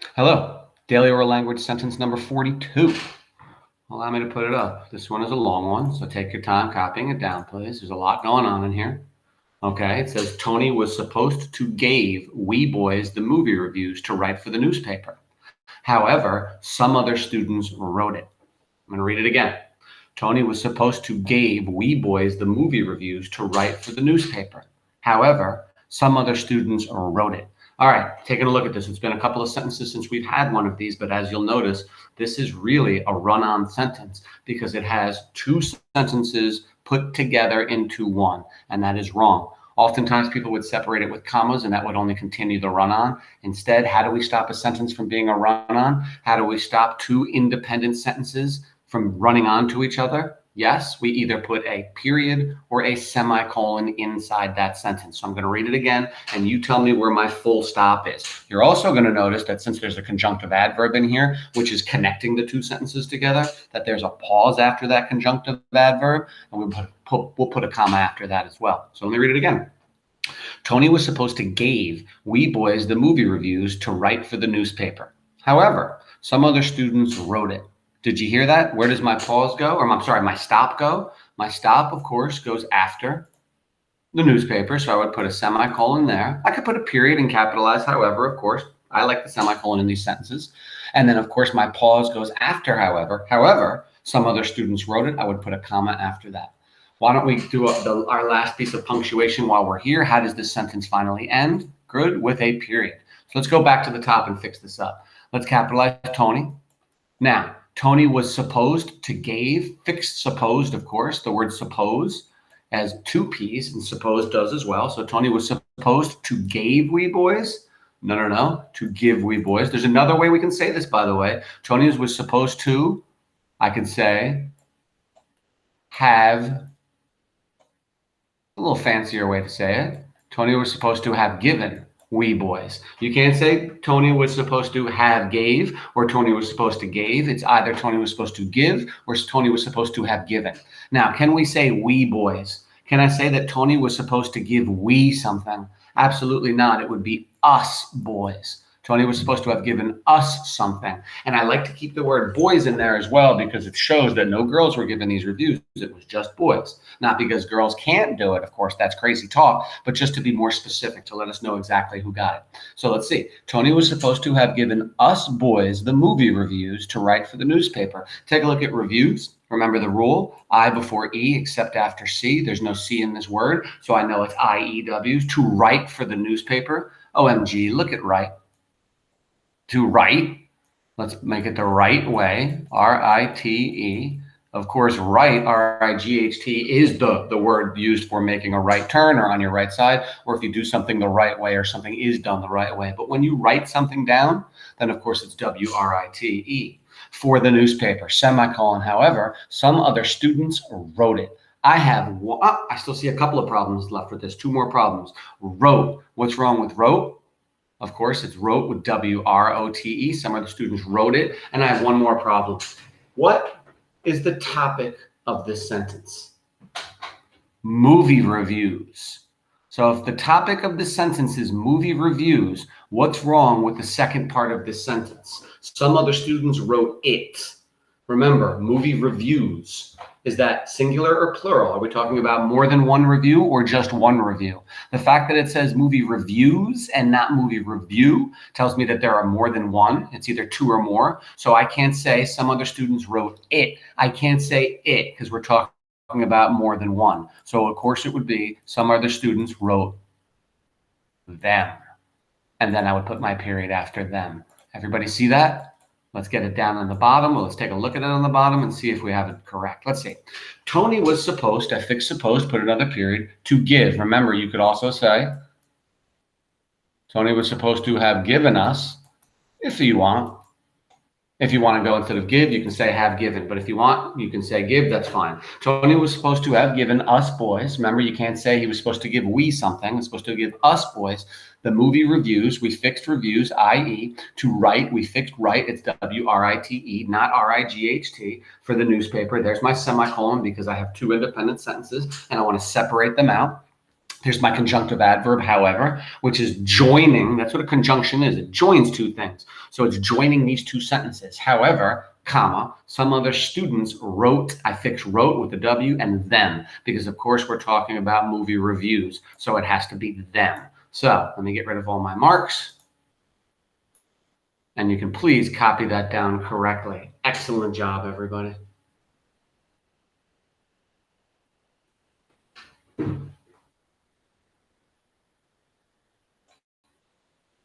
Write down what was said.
Hello, Daily Oral Language sentence number 42. Allow me to put it up. This one is a long one, so take your time copying it down, please. There's a lot going on in here. Okay, it says Tony was supposed to gave we boys the movie reviews to write for the newspaper. However, some other students wrote it. I'm going to read it again. Tony was supposed to gave we boys the movie reviews to write for the newspaper. However, some other students wrote it. All right, taking a look at this. It's been a couple of sentences since we've had one of these, but as you'll notice, this is really a run-on sentence because it has two sentences put together into one, and that is wrong. Oftentimes people would separate it with commas and that would only continue the run-on. Instead, how do we stop a sentence from being a run-on? How do we stop two independent sentences from running onto each other? Yes, we either put a period or a semicolon inside that sentence. So I'm going to read it again, and you tell me where my full stop is. You're also going to notice that since there's a conjunctive adverb in here, which is connecting the two sentences together, that there's a pause after that conjunctive adverb, and we'll put a comma after that as well. So let me read it again. Tony was supposed to gave we boys the movie reviews to write for the newspaper. However, some other students wrote it. Did you hear that? Where does my pause go? Or I'm sorry, my stop go? My stop, of course, goes after the newspaper. So I would put a semicolon there. I could put a period and capitalize, however, of course. I like the semicolon in these sentences. And then, of course, my pause goes after, however. However, some other students wrote it. I would put a comma after that. Why don't we do our last piece of punctuation while we're here? How does this sentence finally end? Good, with a period. So let's go back to the top and fix this up. Let's capitalize Tony. Now, Tony was supposed to gave, fixed supposed, of course. The word suppose has two P's, and suppose does as well. So Tony was supposed to gave we boys. No, to give we boys. There's another way we can say this, by the way. Tony was supposed to, I could say, have, a little fancier way to say it. Tony was supposed to have given we boys. You can't say Tony was supposed to have gave or Tony was supposed to gave. It's either Tony was supposed to give or Tony was supposed to have given. Now, can we say we boys? Can I say that Tony was supposed to give we something? Absolutely not. It would be us boys. Tony was supposed to have given us something. And I like to keep the word boys in there as well because it shows that no girls were given these reviews. It was just boys. Not because girls can't do it. Of course, that's crazy talk, but just to be more specific to let us know exactly who got it. So let's see. Tony was supposed to have given us boys the movie reviews to write for the newspaper. Take a look at reviews. Remember the rule, I before E except after C. There's no C in this word, so I know it's IEWs, to write for the newspaper. OMG, look at write. To write, let's make it the right way, R-I-T-E. Of course, right, R-I-G-H-T, is the word used for making a right turn or on your right side, or if you do something the right way or something is done the right way. But when you write something down, then of course it's W-R-I-T-E. For the newspaper, semicolon. However, some other students wrote it. I still see a couple of problems left with this, two more problems. Wrote, what's wrong with wrote? Of course, it's wrote with W-R-O-T-E. Some of the students wrote it. And I have one more problem. What is the topic of this sentence? Movie reviews. So if the topic of the sentence is movie reviews, what's wrong with the second part of this sentence? Some other students wrote it. Remember, movie reviews. Is that singular or plural? Are we talking about more than one review or just one review? The fact that it says movie reviews and not movie review tells me that there are more than one. It's either two or more. So I can't say some other students wrote it. I can't say it because we're talking about more than one. So of course it would be some other students wrote them. And then I would put my period after them. Everybody see that? Let's get it down on the bottom. Well, let's take a look at it on the bottom and see if we have it correct. Let's see. Tony was supposed, I fixed supposed, put another period, to give. Remember, you could also say, Tony was supposed to have given us, if you want. If you want to go instead of give, you can say have given. But if you want, you can say give, that's fine. Tony was supposed to have given us boys. Remember, you can't say he was supposed to give we something. It's supposed to give us boys the movie reviews. We fixed reviews, i.e. to write. We fixed write. It's W-R-I-T-E, not R-I-G-H-T for the newspaper. There's my semicolon because I have two independent sentences and I want to separate them out. Here's my conjunctive adverb, however, which is joining. That's what a conjunction is. It joins two things. So it's joining these two sentences. However, comma, some other students wrote, I fix wrote with the W and them, because of course we're talking about movie reviews. So it has to be them. So let me get rid of all my marks. And you can please copy that down correctly. Excellent job, everybody.